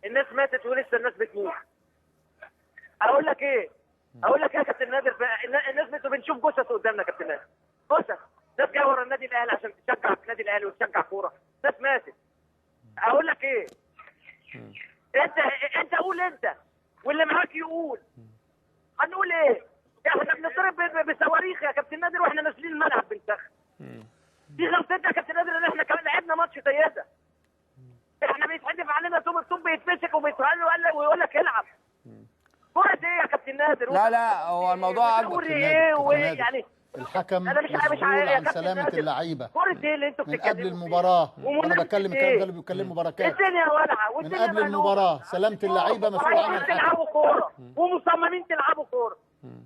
الناس ماتت ولسه الناس بتموت. اقول لك ايه يا كابتن نادر، الناس بنشوف جثث قدامنا يا كابتن نادر، جثث ناس جايه ورا النادي الاهلي عشان تشجع النادي الاهلي وتشجع كوره، ناس ماتت. اقول لك ايه، انت قول انت واللي معاك يقول، هنقول ايه؟ احنا بنضرب بصواريخ يا كابتن نادر واحنا نازلين الملعب بنسخن. دي غلطتنا يا كابتن نادر ان احنا كمان لعبنا ماتش زي ده. احنا بيتحدف علينا طوب بيتمسك ويقول لك العب. كورة ايه يا كابتن نادر؟ لا هو الموضوع كابتن ايه نادر. يعني الحكم انا مش مسؤول يا عن كابتن سلامة نادر. اللعيبة كورة ايه اللي انتوا من بتتكلموا قبل المباراة. وانا بتكلم الكلام ده إيه؟ اللي بيتكلموا بركات. الدنيا ولعة من والدنيا قبل المباراة سلامة اللعيبة مسؤول عنها عايزين الحكم. تلعبوا كورة ومصممين تلعبوا كورة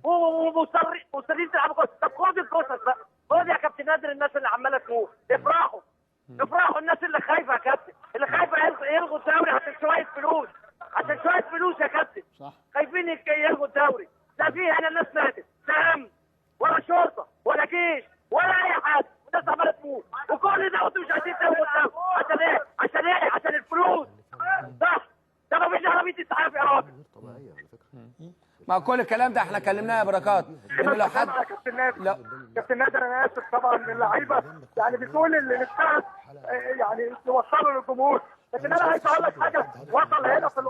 ومصرين تلعبوا كورة. طب خد القصص بقى، خد يا كابتن نادر الناس اللي عمالة تموت، افرحوا الناس اللي خايفة يا كابتن، اللي خايفة يلغوا الدوري عشان شوية فلوس يا كابتن. صح. خايفين يلغوا الدوري. لا فيه هنا الناس ماتت، لا امن ولا شرطة ولا جيش ولا اي حاجة، والناس عمالة تموت وكل ده وانتوا مش عايزين تلغوا الدوري. عشان ايه؟ عشان الفلوس. صح؟ ده ما فيش عربية اسعاف يا راجل. مع كل الكلام ده احنا كلمناه يا بركات انه لو حد كابتن نادر انا اسف طبعا من اللعيبه يعني بتقول اللي نفسها يعني توصلوا للجمهور، لكن انا عايز اقول لك حاجه، وصل هنا في